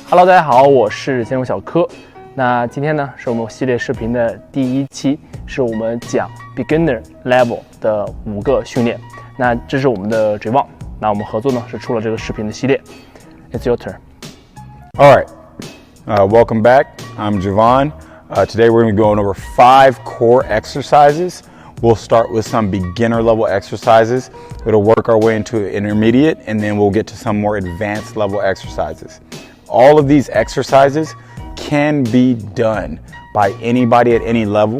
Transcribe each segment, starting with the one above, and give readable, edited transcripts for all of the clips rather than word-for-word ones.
Hello， 大家好，我是健身小柯。那今天呢，是我们系列视频的第一期，是我们讲 Beginner Level 的5个训练。那这是我们的追望。那我们合作呢，是出了这个视频的系列。It's your turn. All right, welcome back. I'm Javon. Today we're going to be going over 5 core exercises. We'll start with some beginner level exercises. It'll work our way into intermediate, and then we'll get to some more advanced level exercises. All of these exercises can be done by anybody at any level,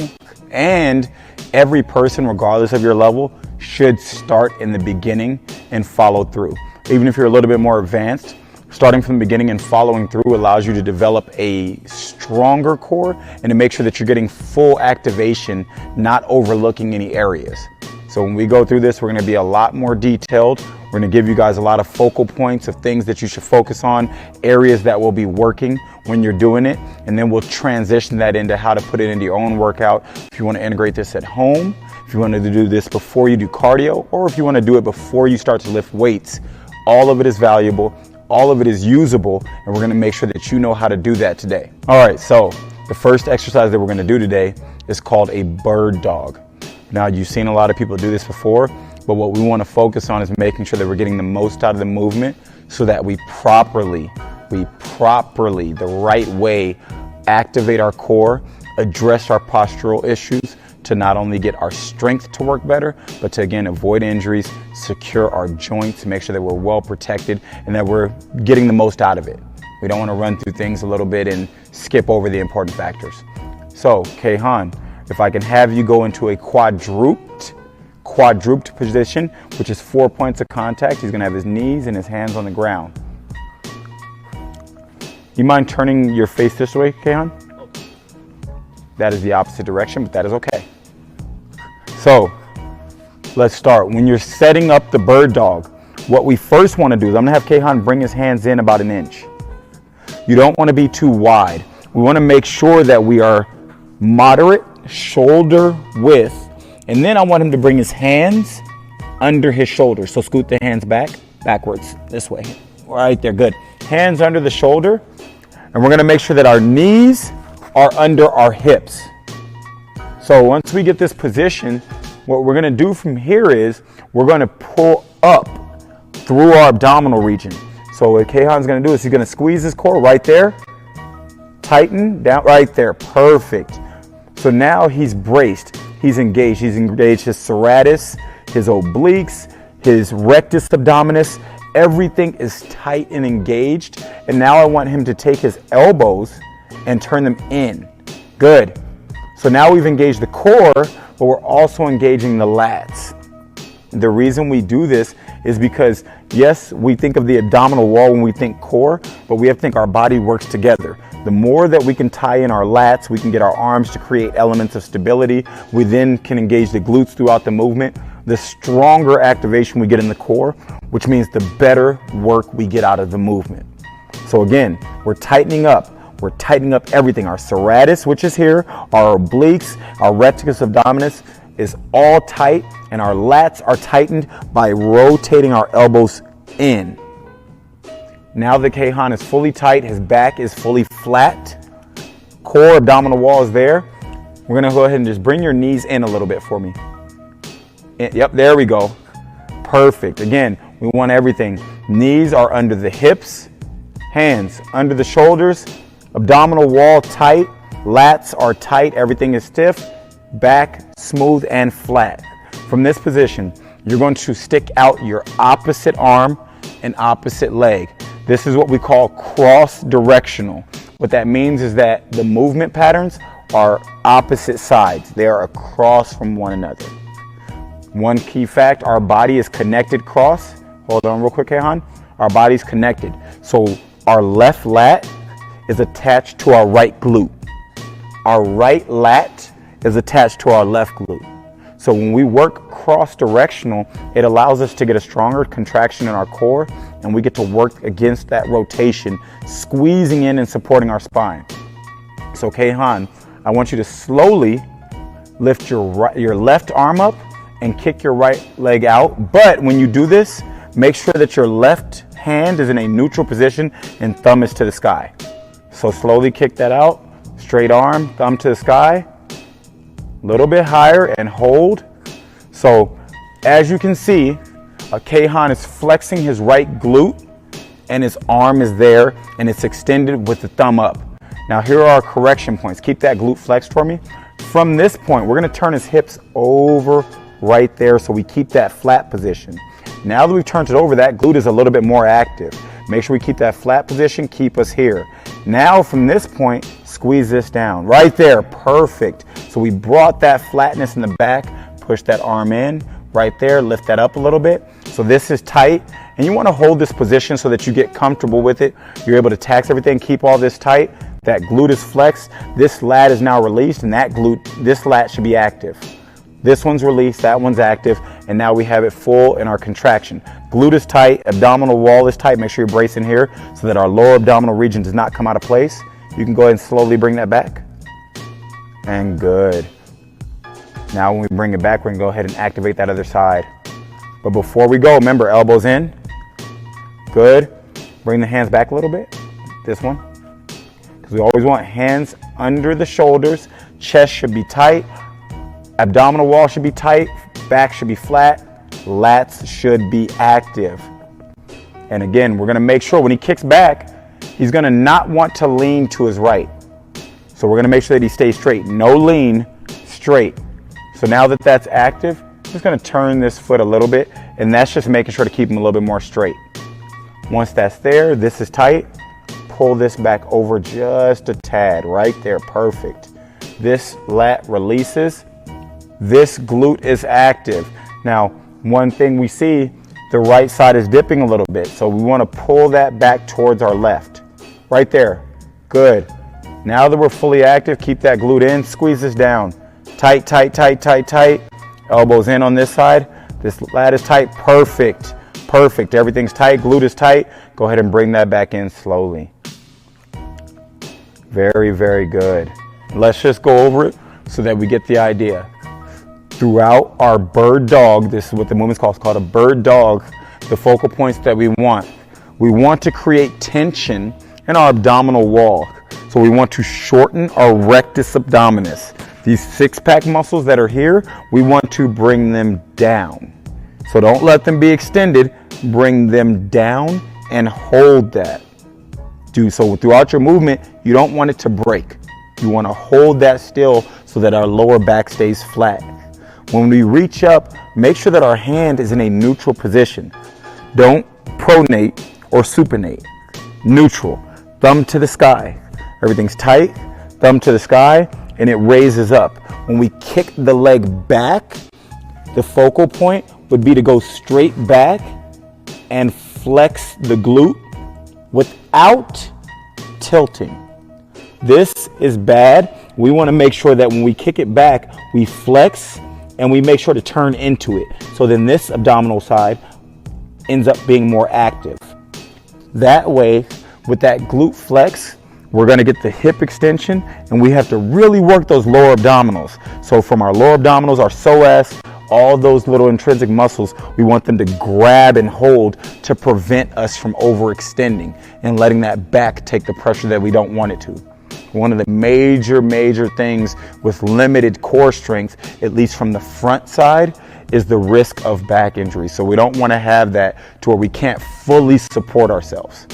and every person, regardless of your level, should start in the beginning and follow through. Even if you're a little bit more advanced, starting from the beginning and following through allows you to develop a stronger core and to make sure that you're getting full activation, not overlooking any areas. So when we go through this, we're going to be a lot more detailed. We're going to give you guys a lot of focal points of things that you should focus on, areas that will be working when you're doing it, and then we'll transition that into how to put it into your own workout. If you want to integrate this at home, if you wanted to do this before you do cardio, or if you want to do it before you start to lift weights, all of it is valuable, all of it is usable, and we're going to make sure that you know how to do that today. All right, so the first exercise that we're going to do today is called a bird dog. Now, you've seen a lot of people do this before, but what we want to focus on is making sure that we're getting the most out of the movement so that we properly, the right way, activate our core, address our postural issues to not only get our strength to work better, but to again avoid injuries, secure our joints, make sure that we're well protected and that we're getting the most out of it. We don't want to run through things a little bit and skip over the important factors. So, Kehan, if I can have you go into a quadruped position, which is 4 points of contact. He's gonna have his knees and his hands on the ground. You mind turning your face this way, Kehan? That is the opposite direction, but that is okay. So, let's start. When you're setting up the bird dog, what we first wanna do is I'm gonna have Kehan bring his hands in about 1 inch. You don't wanna be too wide. We wanna make sure that we are moderate shoulder width, and then I want him to bring his hands under his shoulders. So scoot the hands backwards, this way. Right there, good. Hands under the shoulder, and we're gonna make sure that our knees are under our hips. So once we get this position, what we're gonna do from here is we're gonna pull up through our abdominal region. So what Kehan's gonna do is he's gonna squeeze his core right there, tighten down right there, perfect. So now he's braced, he's engaged his serratus, his obliques, his rectus abdominis, everything is tight and engaged. And now I want him to take his elbows and turn them in. Good. So now we've engaged the core, but we're also engaging the lats. The reason we do this is because, yes, we think of the abdominal wall when we think core, but we have to think our body works together. The more that we can tie in our lats, we can get our arms to create elements of stability. We then can engage the glutes throughout the movement. The stronger activation we get in the core, which means the better work we get out of the movement. So again, we're tightening up everything. Our serratus, which is here, our obliques, our rectus abdominis is all tight, and our lats are tightened by rotating our elbows in. Now that Kehan is fully tight, his back is fully flat, core abdominal wall is there, we're gonna go ahead and just bring your knees in a little bit for me. Yep, there we go. Perfect. Again, we want everything. Knees are under the hips, hands under the shoulders, abdominal wall tight, lats are tight, everything is stiff, back smooth and flat. From this position, you're going to stick out your opposite arm and opposite leg. This is what we call cross-directional. What that means is that the movement patterns are opposite sides. They are across from one another. One key fact, our body is connected cross. Hold on real quick, Kehan. Our body's connected. So our left lat is attached to our right glute. Our right lat is attached to our left glute. So when we work cross-directional, it allows us to get a stronger contraction in our core, and we get to work against that rotation, squeezing in and supporting our spine. So Kehan, I want you to slowly lift your left arm up and kick your right leg out. But when you do this, make sure that your left hand is in a neutral position and thumb is to the sky. So slowly kick that out. Straight arm, thumb to the sky. A little bit higher and hold. So as you can see, Kayhan is flexing his right glute and his arm is there and it's extended with the thumb up. Now here are our correction points. Keep that glute flexed for me. From this point, we're gonna turn his hips over right there so we keep that flat position. Now that we've turned it over, that glute is a little bit more active. Make sure we keep that flat position, keep us here. Now from this point, squeeze this down. Right there, perfect. So we brought that flatness in the back, push that arm in, right there, lift that up a little bit. So this is tight, and you wanna hold this position so that you get comfortable with it. You're able to tax everything, keep all this tight. That glute is flexed, this lat is now released, and that glute, this lat should be active. This one's released, that one's active, and now we have it full in our contraction. Glute is tight, abdominal wall is tight. Make sure you're bracing here so that our lower abdominal region does not come out of place. You can go ahead and slowly bring that back. And good. Now when we bring it back, we're gonna go ahead and activate that other side. But before we go, remember, elbows in. Good. Bring the hands back a little bit. This one. Because we always want hands under the shoulders. Chest should be tight. Abdominal wall should be tight. Back should be flat. Lats should be active. And again, we're going to make sure when he kicks back, he's going to not want to lean to his right. So we're going to make sure that he stays straight. No lean, straight. So now that that's active, I'm just going to turn this foot a little bit, and that's just making sure to keep him a little bit more straight. Once that's there, this is tight. Pull this back over just a tad, right there, perfect. This lat releases. This glute is active. Now, one thing we see, the right side is dipping a little bit, so we want to pull that back towards our left. Right there, good. Now that we're fully active, keep that glute in, squeeze this down. Tight, tight, tight, tight, tight. Elbows in on this side. This lat is tight, perfect, perfect. Everything's tight, glute is tight. Go ahead and bring that back in slowly. Very, very good. Let's just go over it so that we get the idea. Throughout our bird dog, this is what the movement's called. It's called a bird dog. The focal points that we want to create tension in our abdominal wall. So we want to shorten our rectus abdominis. These six-pack muscles that are here, we want to bring them down. So don't let them be extended. Bring them down and hold that. So throughout your movement, you don't want it to break. You want to hold that still so that our lower back stays flat. When we reach up, make sure that our hand is in a neutral position. Don't pronate or supinate. Neutral. Thumb to the sky. Everything's tight. Thumb to the sky, and it raises up. When we kick the leg back, the focal point would be to go straight back and flex the glute without tilting. This is bad. We want to make sure that when we kick it back, we flex and we make sure to turn into it. So then this abdominal side ends up being more active. That way, with that glute flex, we're going to get the hip extension, and we have to really work those lower abdominals. So from our lower abdominals, our psoas, all those little intrinsic muscles, we want them to grab and hold to prevent us from overextending and letting that back take the pressure that we don't want it to. One of the major things with limited core strength, at least from the front side, is the risk of back injury. So we don't want to have that to where we can't fully support ourselves.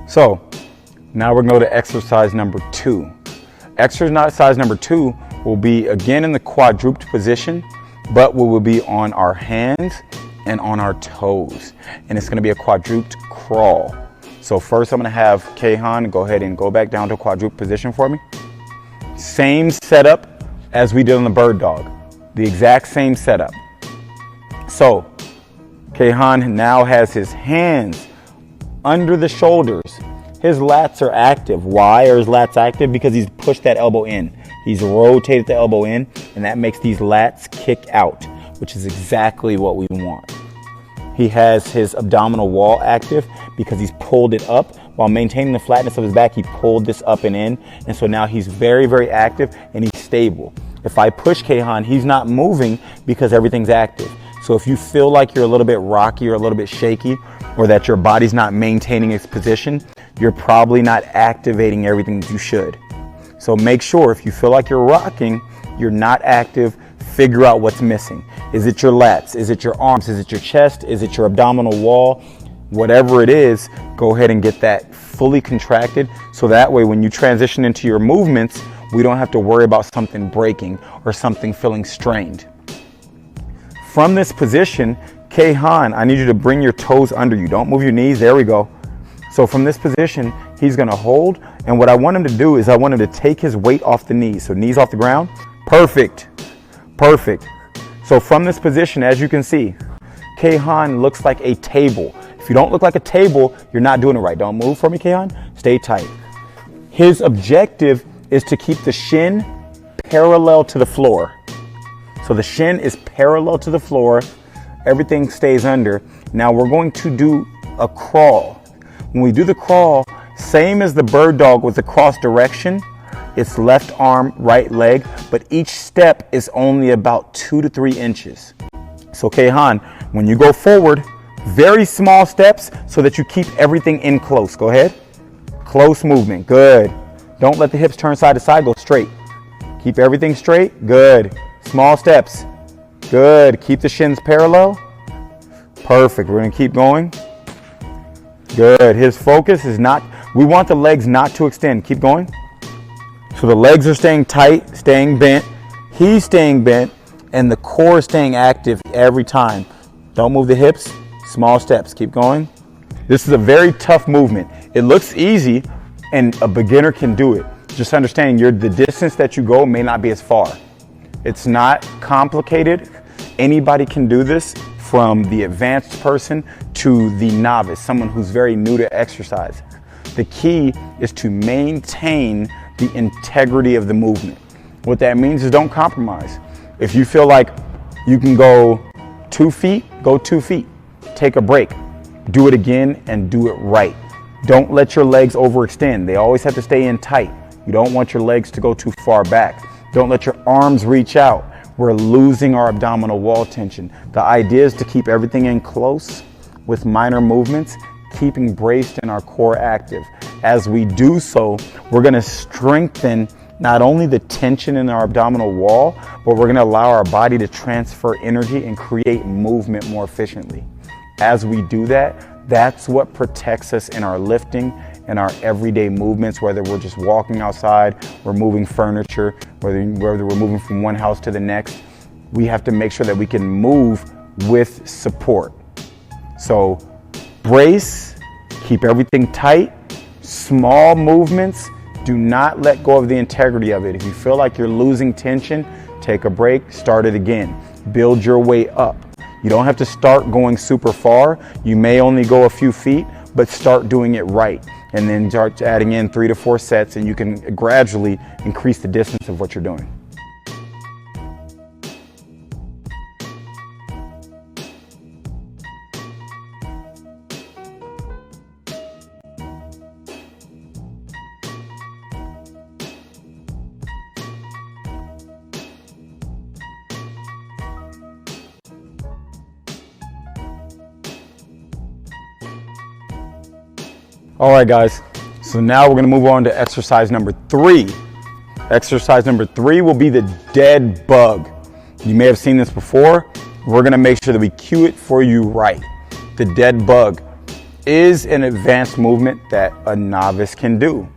So now we're going to go to exercise number 2. Exercise number 2 will be again in the quadruped position, but we will be on our hands and on our toes. And it's going to be a quadruped crawl. So first I'm gonna have Kayhan go ahead and go back down to quadruped position for me. Same setup as we did on the bird dog. The exact same setup. So Kayhan now has his hands under the shoulders. His lats are active. Why are his lats active? Because he's pushed that elbow in. He's rotated the elbow in, and that makes these lats kick out, which is exactly what we want. He has his abdominal wall active because he's pulled it up while maintaining the flatness of his back. He pulled this up and in, and so now he's very, very active and he's stable. If I push Kayhan, he's not moving because everything's active. So if you feel like you're a little bit rocky or a little bit shaky, or that your body's not maintaining its position, you're probably not activating everything that you should. So make sure if you feel like you're rocking, you're not active, figure out what's missing. Is it your lats? Is it your arms? Is it your chest? Is it your abdominal wall? Whatever it is, go ahead and get that fully contracted, so that way when you transition into your movements, we don't have to worry about something breaking or something feeling strained. From this position, Kayhan, I need you to bring your toes under you. Don't move your knees. There we go. So from this position, he's going to hold. And what I want him to do is I want him to take his weight off the knees. So knees off the ground. Perfect. Perfect. So from this position, as you can see, Kayhan looks like a table. If you don't look like a table, you're not doing it right. Don't move for me, Kayhan. Stay tight. His objective is to keep the shin parallel to the floor. So the shin is parallel to the floor. Everything stays under. Now we're going to do a crawl. When we do the crawl, same as the bird dog with the cross direction, it's left arm, right leg, but each step is only about 2 to 3 inches. So Kayhan, when you go forward, very small steps so that you keep everything in close. Go ahead. Close movement. Good. Don't let the hips turn side to side. Go straight. Keep everything straight. Good. Small steps. Good. Keep the shins parallel. Perfect. We're going to keep going. Good. His focus is not, we want the legs not to extend. Keep going. So the legs are staying tight, staying bent. He's staying bent, and the core is staying active every time. Don't move the hips. Small steps. Keep going. This is a very tough movement. It looks easy, and a beginner can do it. Just understanding the distance that you go may not be as far. It's not complicated. Anybody can do this, from the advanced person to the novice, someone who's very new to exercise. The key is to maintain the integrity of the movement. What that means is don't compromise. If you feel like you can go 2 feet, go 2 feet. Take a break. Do it again and do it right. Don't let your legs overextend. They always have to stay in tight. You don't want your legs to go too far back. Don't let your arms reach out. We're losing our abdominal wall tension. The idea is to keep everything in close with minor movements, keeping braced and our core active. As we do so, we're going to strengthen not only the tension in our abdominal wall, but we're going to allow our body to transfer energy and create movement more efficiently. As we do that, that's what protects us in our lifting and our everyday movements, whether we're just walking outside, we're moving furniture, whether we're moving from one house to the next. We have to make sure that we can move with support. So brace, keep everything tight, small movements. Do not let go of the integrity of it. If you feel like you're losing tension, take a break, start it again. Build your way up. You don't have to start going super far. You may only go a few feet, but start doing it right. And then start adding in 3 to 4 sets, and you can gradually increase the distance of what you're doing. All right, guys, so now we're gonna move on to exercise number 3. Exercise number 3 will be the dead bug. You may have seen this before. We're gonna make sure that we cue it for you right. The dead bug is an advanced movement that a novice can do.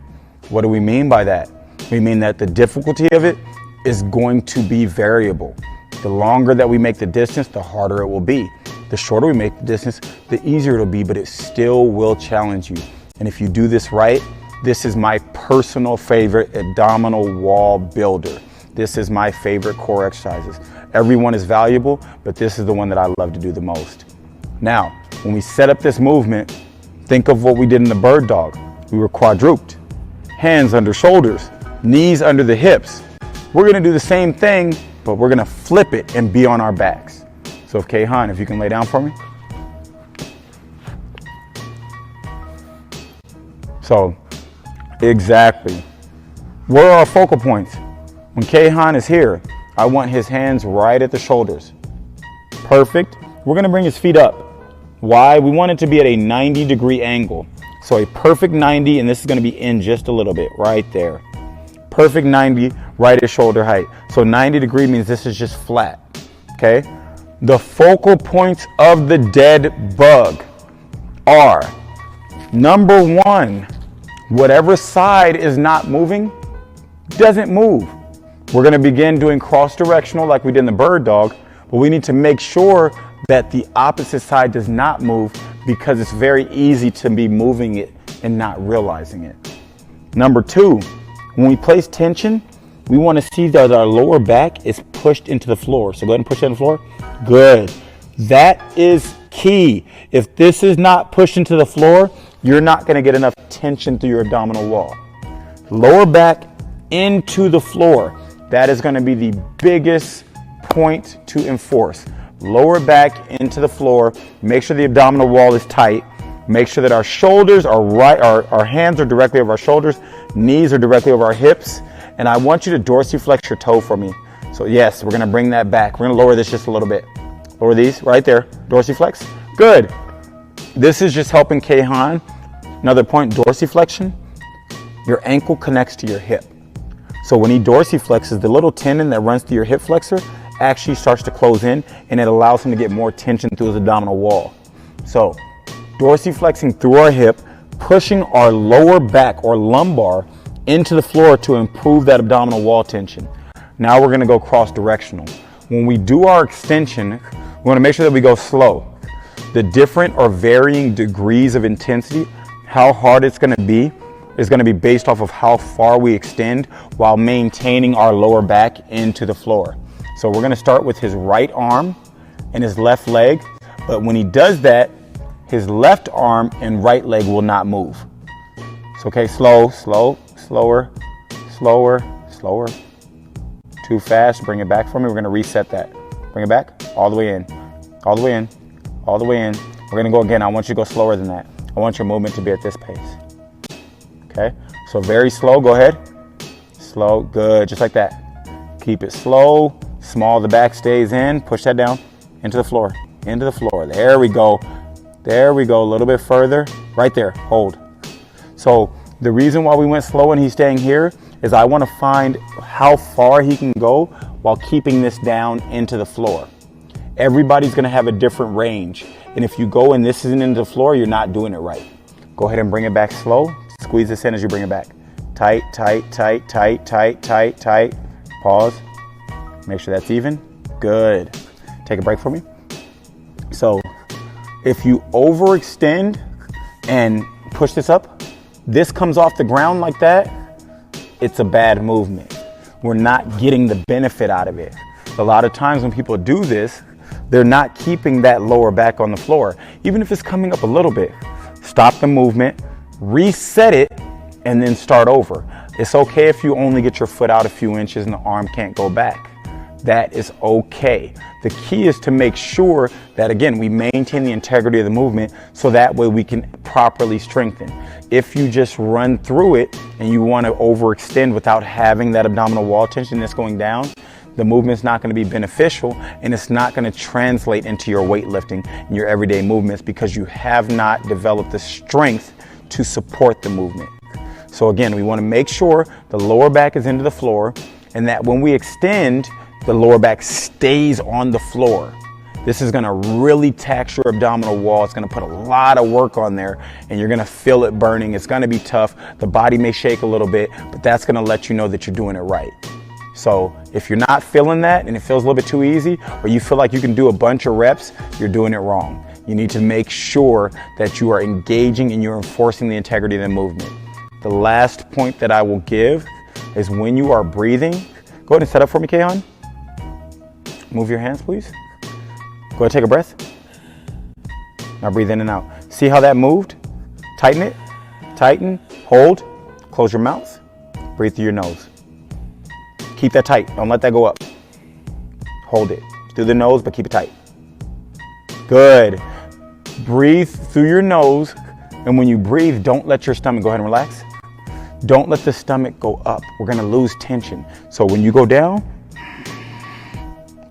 What do we mean by that? We mean that the difficulty of it is going to be variable. The longer that we make the distance, the harder it will be. The shorter we make the distance, the easier it'll be, but it still will challenge you. And if you do this right, this is my personal favorite abdominal wall builder. This is my favorite core exercises. Everyone is valuable, but this is the one that I love to do the most. Now, when we set up this movement, think of what we did in the bird dog. We were quadruped, hands under shoulders, knees under the hips. We're gonna do the same thing, but we're gonna flip it and be on our backs. So if Kayhan, if you can lay down for me. So, exactly. Where are our focal points? When Kayhan is here, I want his hands right at the shoulders. Perfect. We're gonna bring his feet up. Why? We want it to be at a 90-degree angle. So a perfect 90, and this is gonna be in just a little bit, right there. Perfect 90, right at shoulder height. So 90-degree means this is just flat, okay? The focal points of the dead bug are, number one, whatever side is not moving, doesn't move. We're gonna begin doing cross-directional like we did in the bird dog, but we need to make sure that the opposite side does not move because it's very easy to be moving it and not realizing it. Number two, when we place tension, we wanna see that our lower back is pushed into the floor. So go ahead and push it on the floor. Good. That is key. If this is not pushed into the floor, you're not gonna get enough tension through your abdominal wall. Lower back into the floor. That is gonna be the biggest point to enforce. Lower back into the floor. Make sure the abdominal wall is tight. Make sure that our shoulders are right, our hands are directly over our shoulders, knees are directly over our hips. And I want you to dorsiflex your toe for me. So yes, we're gonna bring that back. We're gonna lower this just a little bit. Lower these right there, dorsiflex. Good. This is just helping Kayhan. Another point, dorsiflexion. Your ankle connects to your hip. So when he dorsiflexes, the little tendon that runs through your hip flexor actually starts to close in, and it allows him to get more tension through his abdominal wall. So dorsiflexing through our hip, pushing our lower back or lumbar into the floor to improve that abdominal wall tension. Now we're gonna go cross-directional. When we do our extension, we wanna make sure that we go slow. The different or varying degrees of intensity, how hard it's gonna be, is gonna be based off of how far we extend while maintaining our lower back into the floor. So we're gonna start with his right arm and his left leg, but when he does that, his left arm and right leg will not move. So okay, slow, slow, slower, slower, slower. Too fast, bring it back for me. We're gonna reset that. Bring it back, all the way in, all the way in, all the way in. We're gonna go again. I want you to go slower than that. I want your movement to be at this pace. Okay, so very slow, go ahead. Slow, good, just like that. Keep it slow, small, the back stays in, push that down, into the floor, into the floor. There we go, a little bit further, right there, hold. So the reason why we went slow and he's staying here is I wanna find how far he can go while keeping this down into the floor. Everybody's gonna have a different range. And if you go and this isn't into the floor, you're not doing it right. Go ahead and bring it back slow. Squeeze this in as you bring it back. Tight, tight, tight, tight, tight, tight, tight. Pause. Make sure that's even. Good. Take a break for me. So if you overextend and push this up, this comes off the ground like that, it's a bad movement. We're not getting the benefit out of it. A lot of times when people do this, they're not keeping that lower back on the floor. Even if it's coming up a little bit, stop the movement, reset it, and then start over. It's okay if you only get your foot out a few inches and the arm can't go back. That is okay. The key is to make sure that, again, we maintain the integrity of the movement so that way we can properly strengthen. If you just run through it and you want to overextend without having that abdominal wall tension that's going down, the movement's not going to be beneficial and it's not going to translate into your weightlifting and your everyday movements because you have not developed the strength to support the movement. So again, we want to make sure the lower back is into the floor and that when we extend, the lower back stays on the floor. This is gonna really tax your abdominal wall. It's gonna put a lot of work on there and you're gonna feel it burning. It's gonna be tough. The body may shake a little bit, but that's gonna let you know that you're doing it right. So if you're not feeling that and it feels a little bit too easy, or you feel like you can do a bunch of reps, you're doing it wrong. You need to make sure that you are engaging and you're enforcing the integrity of the movement. The last point that I will give is when you are breathing, go ahead and set up for me, Kayhan. Move your hands, please. Go ahead, take a breath. Now breathe in and out. See how that moved? Tighten it, tighten, hold, close your mouth, breathe through your nose. Keep that tight, don't let that go up. Hold it, through the nose, but keep it tight. Good. Breathe through your nose, and when you breathe, don't let your stomach, go ahead and relax. Don't let the stomach go up. We're gonna lose tension. So when you go down,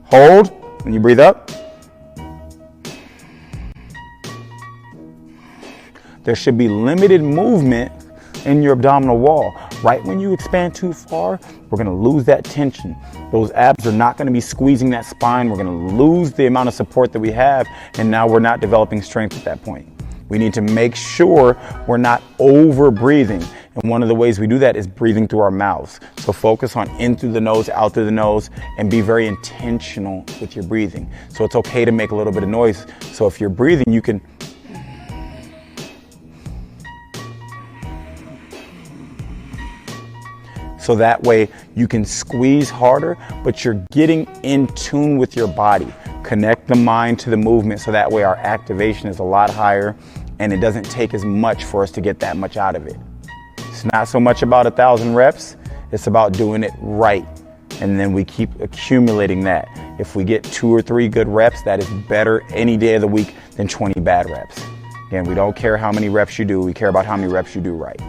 hold, when you breathe up, there should be limited movement in your abdominal wall. Right when you expand too far, we're gonna lose that tension. Those abs are not gonna be squeezing that spine. We're gonna lose the amount of support that we have, and now we're not developing strength at that point. We need to make sure we're not over breathing. And one of the ways we do that is breathing through our mouths. So focus on in through the nose, out through the nose, and be very intentional with your breathing. So it's okay to make a little bit of noise. So if you're breathing, you can so that way you can squeeze harder, but you're getting in tune with your body. Connect the mind to the movement so that way our activation is a lot higher and it doesn't take as much for us to get that much out of it. It's not so much about 1,000 reps, it's about doing it right. And then we keep accumulating that. If we get 2 or 3 good reps, that is better any day of the week than 20 bad reps. Again, we don't care how many reps you do, we care about how many reps you do right.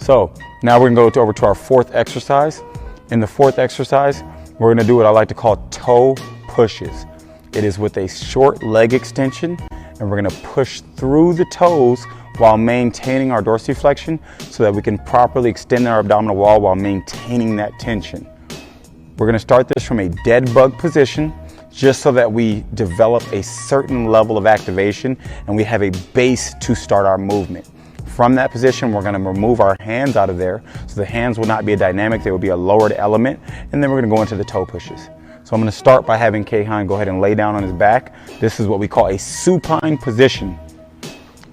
So now we're gonna go over to our 4th exercise. In the 4th exercise, we're gonna do what I like to call toe pushes. It is with a short leg extension, and we're gonna push through the toes while maintaining our dorsiflexion so that we can properly extend our abdominal wall while maintaining that tension. We're gonna start this from a dead bug position just so that we develop a certain level of activation and we have a base to start our movement. From that position, we're going to remove our hands out of there. So the hands will not be a dynamic, they will be a lowered element. And then we're going to go into the toe pushes. So I'm going to start by having Kayhan go ahead and lay down on his back. This is what we call a supine position.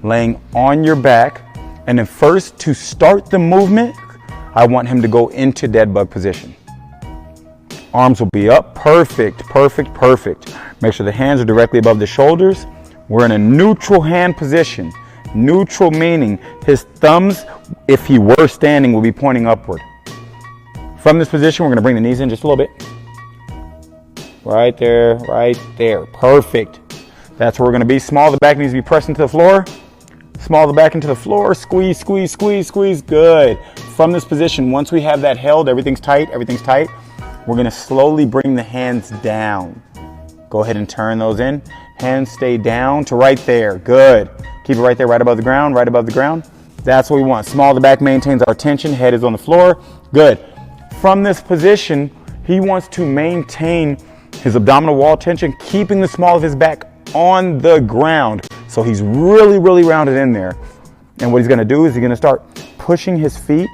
Laying on your back. And then first, to start the movement, I want him to go into dead bug position. Arms will be up. Perfect, perfect, perfect. Make sure the hands are directly above the shoulders. We're in a neutral hand position. Neutral meaning his thumbs, if he were standing, will be pointing upward. From this position, we're going to bring the knees in just a little bit. Right there, right there. Perfect. That's where we're going to be. Small of the back needs to be pressed into the floor. Small of the back into the floor. Squeeze, squeeze, squeeze, squeeze. Good. From this position, once we have that held, everything's tight, everything's tight. We're going to slowly bring the hands down. Go ahead and turn those in. Hands stay down to right there. Good. Keep it right there, right above the ground, right above the ground. That's what we want. Small of the back maintains our tension. Head is on the floor. Good. From this position, he wants to maintain his abdominal wall tension, keeping the small of his back on the ground. So he's really, really rounded in there. And what he's going to do is he's going to start pushing his feet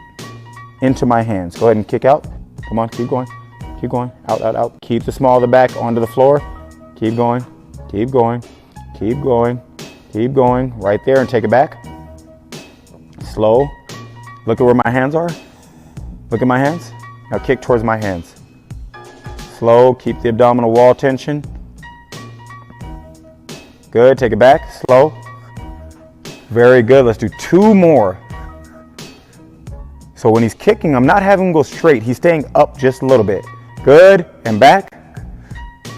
into my hands. Go ahead and kick out. Come on, keep going. Keep going. Out, out, out. Keep the small of the back onto the floor. Keep going. Keep going. Keep going. Keep going right there and take it back. Slow. Look at where my hands are. Look at my hands. Now kick towards my hands. Slow. Keep the abdominal wall tension. Good. Take it back. Slow. Very good. Let's do 2 more. So when he's kicking, I'm not having him go straight. He's staying up just a little bit. Good. And back.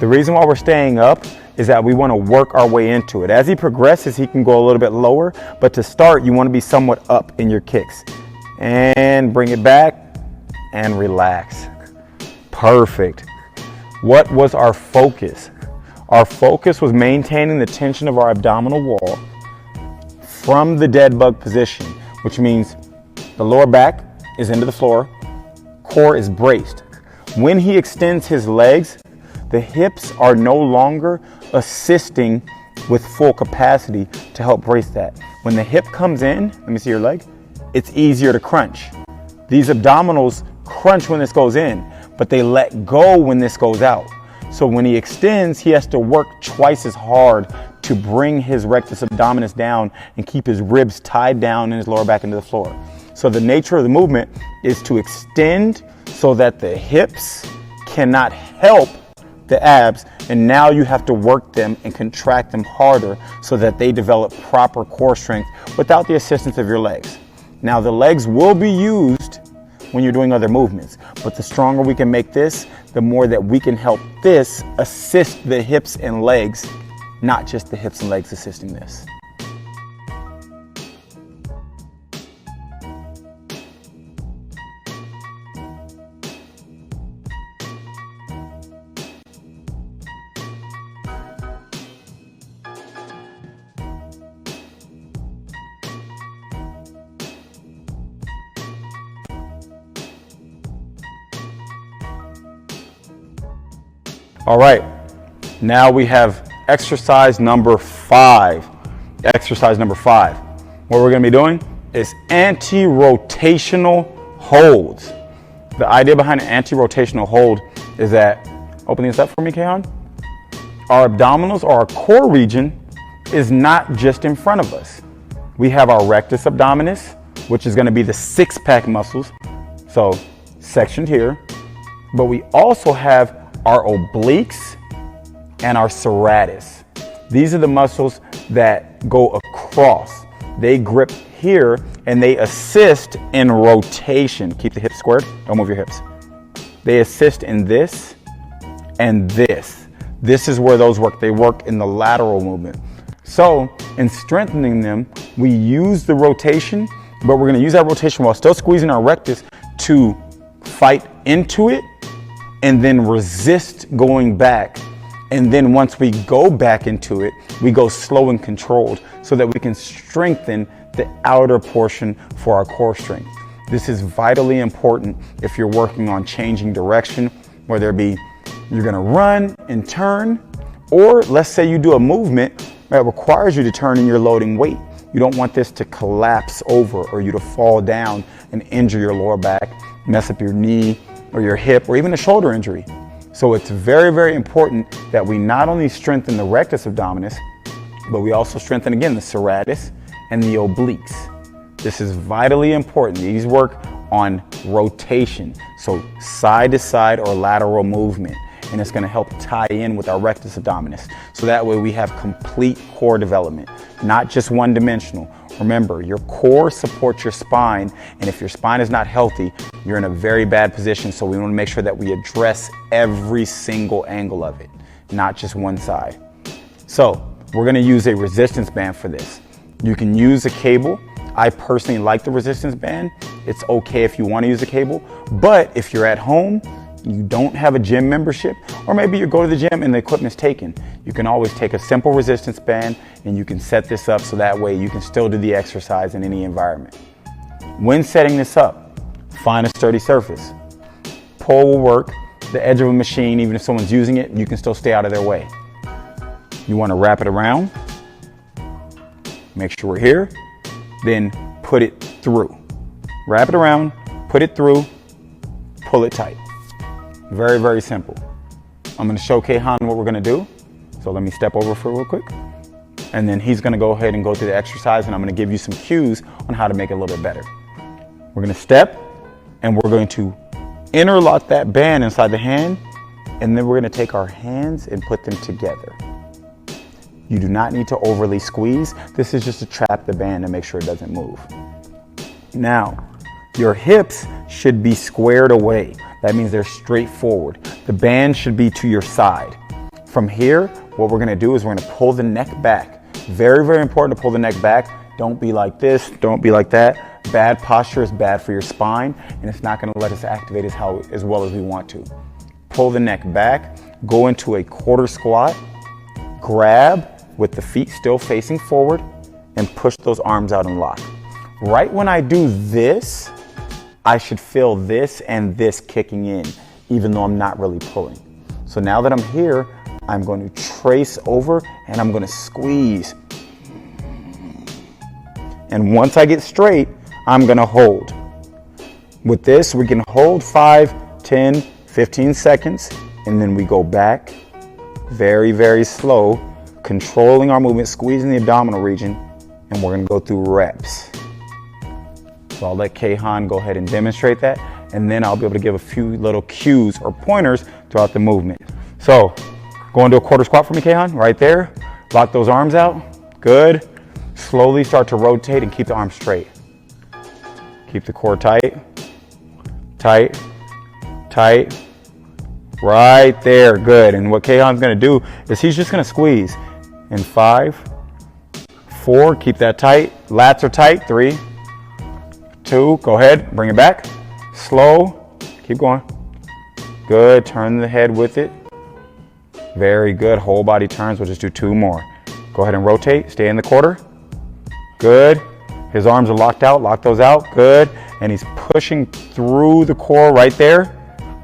The reason why we're staying up is that we want to work our way into it. As he progresses, he can go a little bit lower, but to start, you want to be somewhat up in your kicks. and bring it back and relax. Perfect. What was our focus? Our focus was maintaining the tension of our abdominal wall from the dead bug position, which means the lower back is into the floor, core is braced. When he extends his legs, the hips are no longer assisting with full capacity to help brace that. When the hip comes in, let me see your leg, it's easier to crunch. These abdominals crunch when this goes in, but they let go when this goes out. So when he extends, he has to work twice as hard to bring his rectus abdominis down and keep his ribs tied down and his lower back into the floor. So the nature of the movement is to extend so that the hips cannot help the abs, and now you have to work them and contract them harder so that they develop proper core strength without the assistance of your legs. Now the legs will be used when you're doing other movements, but the stronger we can make this, the more that we can help this assist the hips and legs, not just the hips and legs assisting this. All right, now we have exercise number 5. Exercise number 5. What we're gonna be doing is anti-rotational holds. The idea behind an anti-rotational hold is that, open this up for me, Kehan. Our abdominals or our core region is not just in front of us. We have our rectus abdominis, which is gonna be the six-pack muscles, so sectioned here, but we also have our obliques and our serratus. These are the muscles that go across. They grip here and they assist in rotation. Keep the hips squared, don't move your hips. They assist in this and this. This is where those work. They work in the lateral movement. So in strengthening them, we use the rotation, but we're gonna use that rotation while still squeezing our rectus to fight into it and then resist going back. And then once we go back into it, we go slow and controlled so that we can strengthen the outer portion for our core strength. This is vitally important if you're working on changing direction, whether it be you're gonna run and turn, or let's say you do a movement that requires you to turn and you're loading weight. You don't want this to collapse over or you to fall down and injure your lower back, mess up your knee, or your hip, or even a shoulder injury. So it's very, very important that we not only strengthen the rectus abdominis, but we also strengthen, again, the serratus and the obliques. This is vitally important. These work on rotation, so side to side or lateral movement, and it's gonna help tie in with our rectus abdominis. So that way we have complete core development, not just one dimensional. Remember, your core supports your spine, and if your spine is not healthy, you're in a very bad position, so we want to make sure that we address every single angle of it, not just one side. So we're going to use a resistance band for this. You can use a cable. I personally like the resistance band. It's okay if you want to use a cable, but if you're at home, you don't have a gym membership, or maybe you go to the gym and the equipment's taken, you can always take a simple resistance band and you can set this up so that way you can still do the exercise in any environment. When setting this up, find a sturdy surface. Pole will work. The edge of a machine, even if someone's using it, you can still stay out of their way. You want to wrap it around, make sure we're here, then put it through. Wrap it around, put it through, pull it tight. Very, very simple. I'm going to show Kehan what we're going to do. So let me step over for real quick. And then he's going to go ahead and go through the exercise, and I'm going to give you some cues on how to make it a little bit better. We're going to step, and we're going to interlock that band inside the hand, and then we're going to take our hands and put them together. You do not need to overly squeeze. This is just to trap the band and make sure it doesn't move. Now, your hips should be squared away. That means they're straight forward. The band should be to your side. From here, what we're gonna do is we're gonna pull the neck back. Very, very important to pull the neck back. Don't be like this, don't be like that. Bad posture is bad for your spine, and it's not going to let us activate as well as we want to. Pull the neck back, go into a quarter squat, grab with the feet still facing forward, and push those arms out and lock. Right when I do this, I should feel this and this kicking in, even though I'm not really pulling. So now that I'm here, I'm going to trace over and I'm going to squeeze. And once I get straight, I'm going to hold. With this, we can hold 5, 10, 15 seconds, and then we go back very, very slow, controlling our movement, squeezing the abdominal region, and we're going to go through reps. So I'll let Kayhan go ahead and demonstrate that, and then I'll be able to give a few little cues or pointers throughout the movement. So go into a quarter squat for me, Kayhan, right there. Lock those arms out. Good. Slowly start to rotate and keep the arms straight. Keep the core tight, tight, tight. Right there, good. And what Kayhan's gonna do is he's just gonna squeeze. In 5, 4, keep that tight. Lats are tight, 3, 2, go ahead, bring it back. Slow, keep going. Good, turn the head with it. Very good, whole body turns, we'll just do 2 more. Go ahead and rotate, stay in the quarter. Good, his arms are locked out, lock those out, good. And he's pushing through the core right there.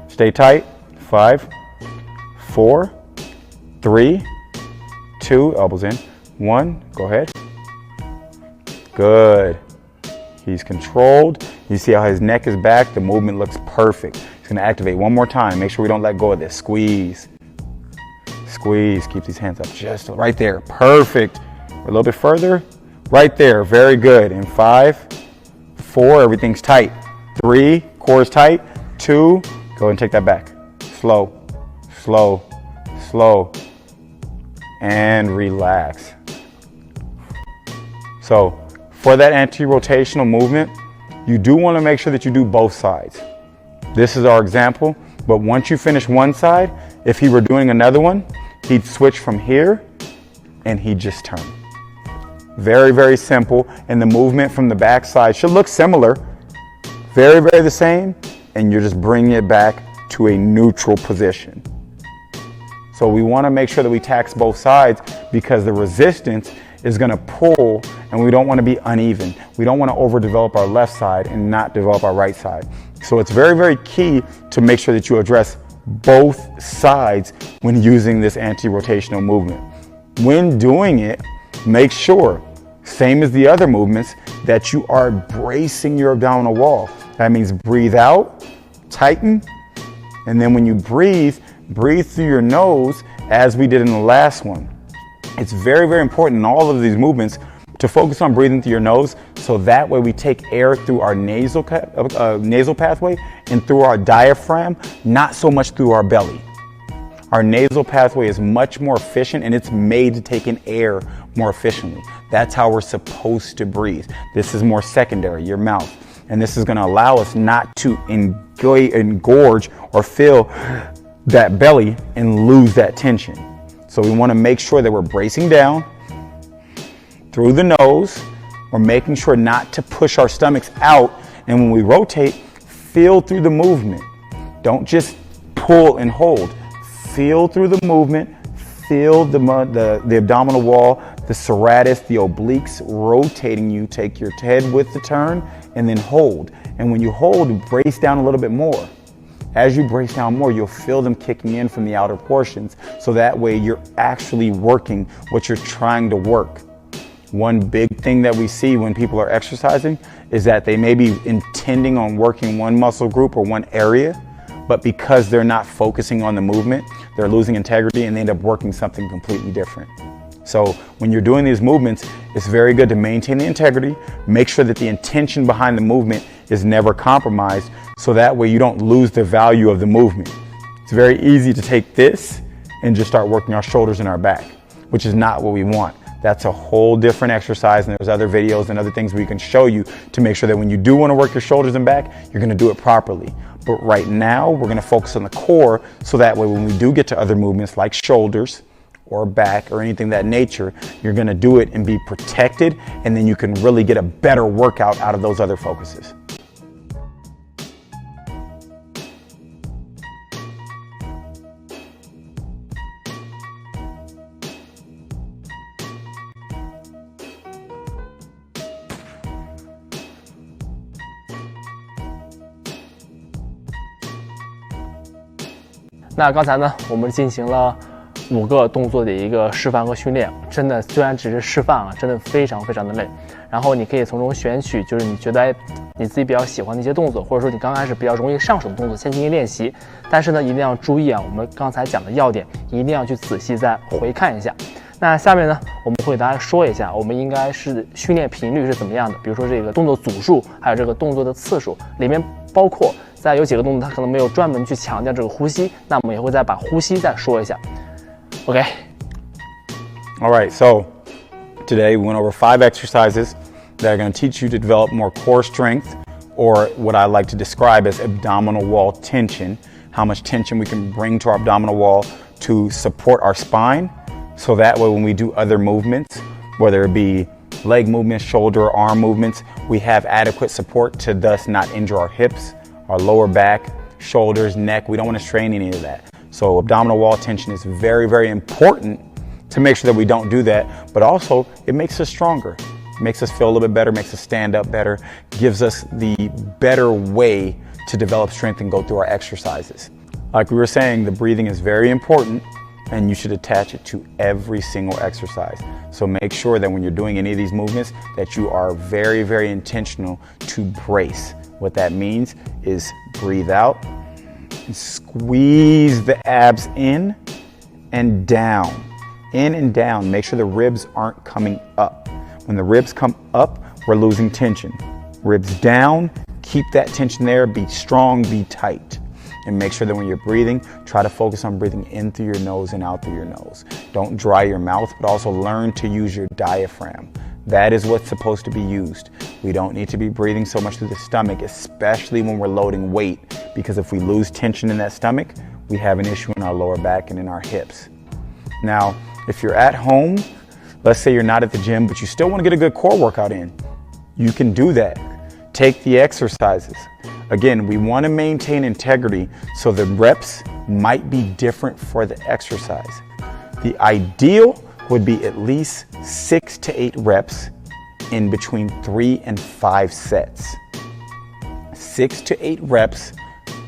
Stay tight, 5, 4, 3, 2, elbows in, 1, go ahead. Good. He's controlled. You see how his neck is back, the movement looks perfect. He's gonna activate one more time. Make sure we don't let go of this. Squeeze. Squeeze, keep these hands up just right there. Perfect. A little bit further. Right there, very good. In 5, 4, everything's tight. 3, core is tight. 2, go ahead and take that back. Slow, slow, slow, and relax. So for that anti-rotational movement, you do want to make sure that you do both sides. This is our example, but once you finish one side, if he were doing another one, he'd switch from here and he'd just turn. Very, very simple, and the movement from the back side should look similar, very, very the same, and you're just bringing it back to a neutral position. So we want to make sure that we tax both sides because the resistance is going to pull, and we don't want to be uneven. We don't want to overdevelop our left side and not develop our right side. So it's very, very key to make sure that you address both sides when using this anti-rotational movement. When doing it, make sure, same as the other movements, that you are bracing your abdominal wall. That means breathe out, tighten, and then when you breathe through your nose as we did in the last one. It's very, very important in all of these movements to focus on breathing through your nose, so that way we take air through our nasal pathway and through our diaphragm, not so much through our belly. Our nasal pathway is much more efficient, and it's made to take in air more efficiently. That's how we're supposed to breathe. This is more secondary, your mouth. And this is going to allow us not to engorge or fill that belly and lose that tension. So we want to make sure that we're bracing down through the nose. We're making sure not to push our stomachs out. And when we rotate, feel through the movement. Don't just pull and hold. Feel through the movement. Feel the abdominal wall, the serratus, the obliques rotating you. Take your head with the turn and then hold. And when you hold, brace down a little bit more. As you brace down more, you'll feel them kicking in from the outer portions. So that way you're actually working what you're trying to work. One big thing that we see when people are exercising is that they may be intending on working one muscle group or one area, but because they're not focusing on the movement, they're losing integrity and they end up working something completely different. So when you're doing these movements, it's very good to maintain the integrity, make sure that the intention behind the movement is never compromised, so that way you don't lose the value of the movement. It's very easy to take this and just start working our shoulders and our back, which is not what we want. That's a whole different exercise, and there's other videos and other things we can show you to make sure that when you do want to work your shoulders and back, you're going to do it properly. But right now, we're going to focus on the core, so that way when we do get to other movements like shoulders or back or anything of that nature, you're gonna do it and be protected, and then you can really get a better workout out of those other focuses.那刚才呢，我们进行了5个动作的一个示范和训练，真的虽然只是示范啊，真的非常的累。然后你可以从中选取，就是你觉得你自己比较喜欢的一些动作，或者说你刚开始比较容易上手的动作，先进行练习。但是呢，一定要注意啊，我们刚才讲的要点，一定要去仔细再回看一下。那下面呢，我们会给大家说一下，我们应该是训练频率是怎么样的，比如说这个动作组数，还有这个动作的次数，里面包括在有几个动作它可能没有专门去强调这个呼吸，那我们也会再把呼吸再说一下。OK. All right, so today we went over 5 exercises that are going to teach you to develop more core strength, or what I like to describe as abdominal wall tension, how much tension we can bring to our abdominal wall to support our spine. So that way when we do other movements, whether it be leg movements, shoulder, or arm movements, we have adequate support to thus not injure our hips, our lower back, shoulders, neck. We don't want to strain any of that. So abdominal wall tension is very important to make sure that we don't do that, but also it makes us stronger. It makes us feel a little bit better, makes us stand up better, gives us the better way to develop strength and go through our exercises. Like we were saying, the breathing is very important, and you should attach it to every single exercise. So make sure that when you're doing any of these movements that you are very intentional to brace. What that means is breathe out, and squeeze the abs in and down. In and down. Make sure the ribs aren't coming up. When the ribs come up, we're losing tension. Ribs down, keep that tension there, be strong, be tight. And make sure that when you're breathing, try to focus on breathing in through your nose and out through your nose. Don't dry your mouth, but also learn to use your diaphragm. That is what's supposed to be used. We don't need to be breathing so much through the stomach, especially when we're loading weight, because if we lose tension in that stomach, we have an issue in our lower back and in our hips. Now, if you're at home, let's say you're not at the gym, but you still want to get a good core workout in, you can do that. Take the exercises. Again, we want to maintain integrity, so the reps might be different for the exercise. The ideal would be at least 6 to 8 reps in between 3 and 5 sets. 6 to 8 reps,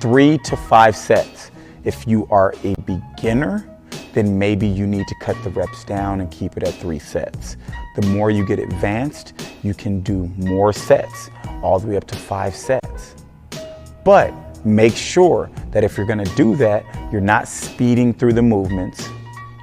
3 to 5 sets. If you are a beginner, then maybe you need to cut the reps down and keep it at 3 sets. The more you get advanced, you can do more sets, all the way up to 5 sets. But make sure that if you're gonna do that, you're not speeding through the movements,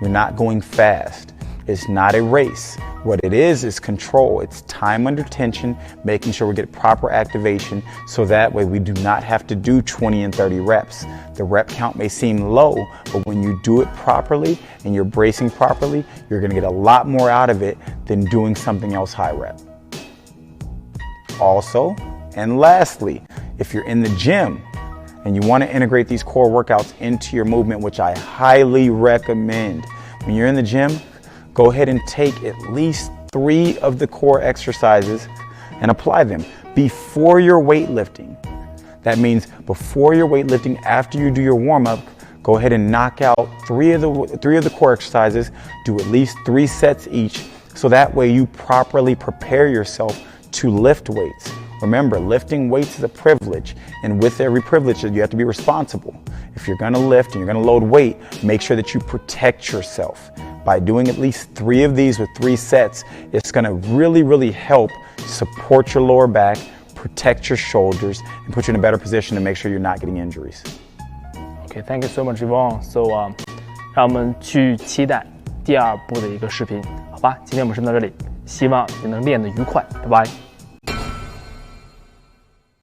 you're not going fast. It's not a race. What it is control. It's time under tension, making sure we get proper activation, so that way we do not have to do 20 and 30 reps. The rep count may seem low, but when you do it properly and you're bracing properly, you're gonna get a lot more out of it than doing something else high rep. Also, and lastly, if you're in the gym and you want to integrate these core workouts into your movement, which I highly recommend, when you're in the gym, go ahead and take at least 3 of the core exercises and apply them before your weightlifting. That means before your weightlifting, after you do your warm-up, go ahead and knock out 3 of the core exercises, do at least 3 sets each, so that way you properly prepare yourself to lift weights. Remember, lifting weights is a privilege, and with every privilege, you have to be responsible. If you're gonna lift and you're gonna load weight, make sure that you protect yourself. By doing at least 3 of these with 3 sets, it's gonna really help support your lower back, protect your shoulders, and put you in a better position to make sure you're not getting injuries. Okay, thank you so much, Yvonne. So, 让我们去期待第2部的一个视频，好吧？今天我们视频到这里，希望你能练得愉快，拜拜。